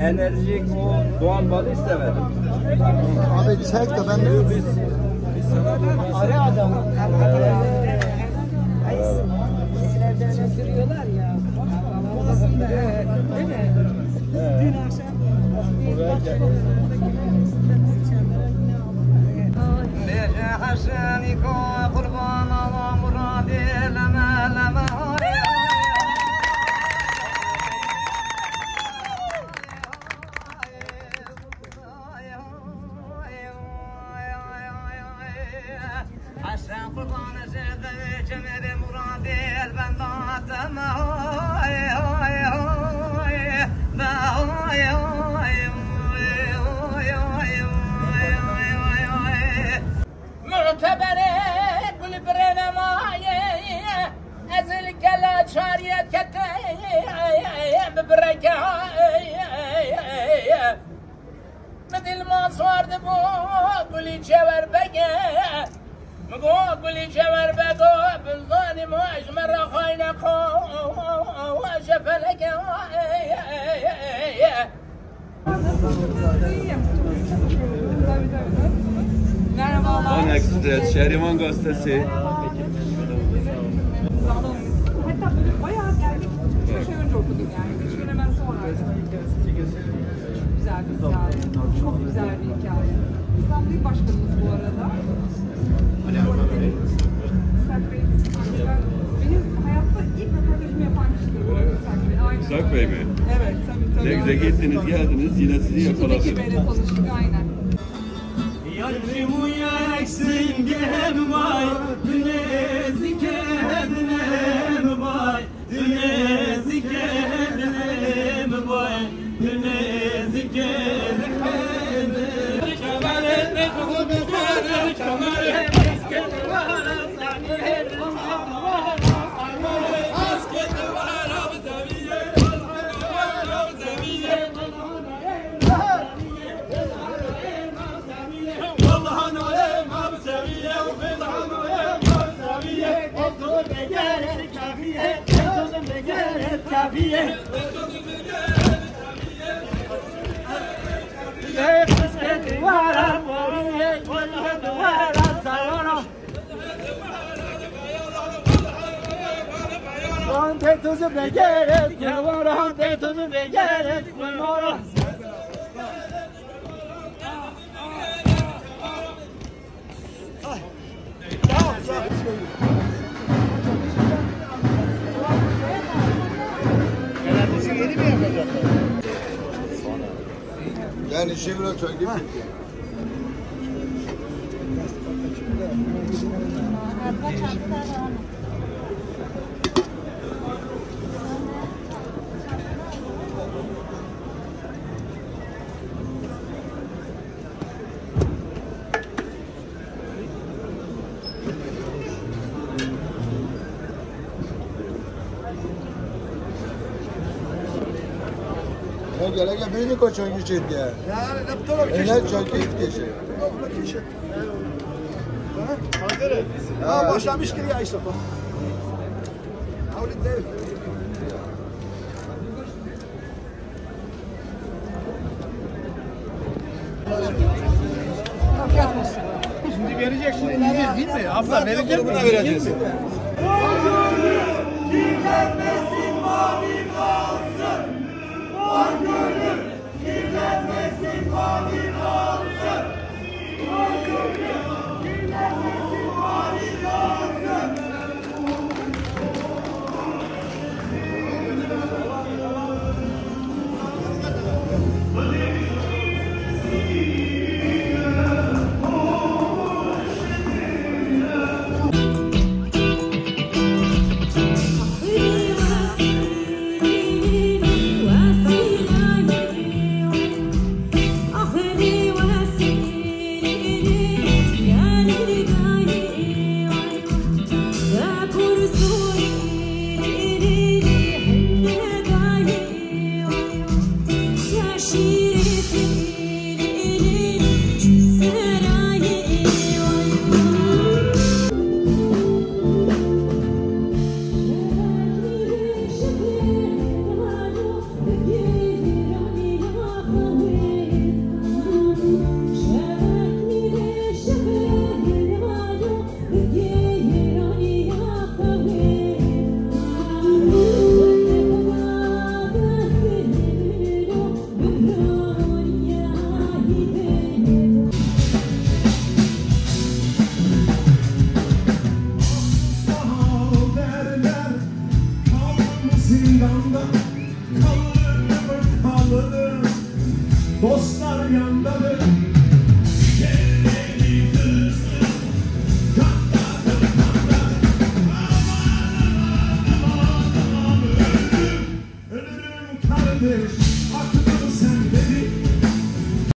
Enerjik o doğal balı istemedim. Abi çek de ben de Biz sana Arı adamı. Evden sürüyorlar ya. Değil mi? Dün akşam حسن قربان زيد جميل مرادي البنات معتبرة كل برنا ماي أزل كلا شاريت كتاي ببركة مثل ما صار دبو كل جوار بقى مقول جمر بقى بالظالم واجمر خاينك وشفلك Merhabalar. On Express, Şehriman Gazetesi. Hatta böyle bayağı geldik. 3 ay önce okudum yani. 3 gün hemen sonra. Güzel bir hikaye. Çok güzel bir hikaye. İstanbul İl Başkanımız bu arada. Benim hayatta ilk röportajımı yapan kişidir bu arada İshak Bey. Aynen. İshak Bey mi? Evet, tabii. Ne güzel gittiniz, geldiniz, yine sizi yakaladım. Şimdi Bey'le tanıştık, aynen. Yarım uyaksin gem vay, düne kedinem vay, düne kedinem vay, düne kedinem vay. Kemal'e kuzu bizler, Kemal'e askeri var, askeri var, askeri var, abzaviye, askeri var, abzaviye. والله نعلم أبسمية وبضع نعلم أبسمية أطول بجارة كافية أطول بجارة كافية قسمت ورا ورية والهد ورا صورة وانت تزب بجارة كورة وانت تزب بجارة كورة yani işe biraz çok gibi. Gerek beni koçan geçti ya. Yani ne taraf geçti? Ne çok geçti. Ha, başlamış ki ya işte. Havlit değil. Şimdi vereceksin değil mi? Abla verecek mi? Vereceksin. Kirlenmesin mavi kalsın. Var gönlüm kirlenmesin mavi kalsın. Var gönlüm kirlenmesin mavi kalsın. She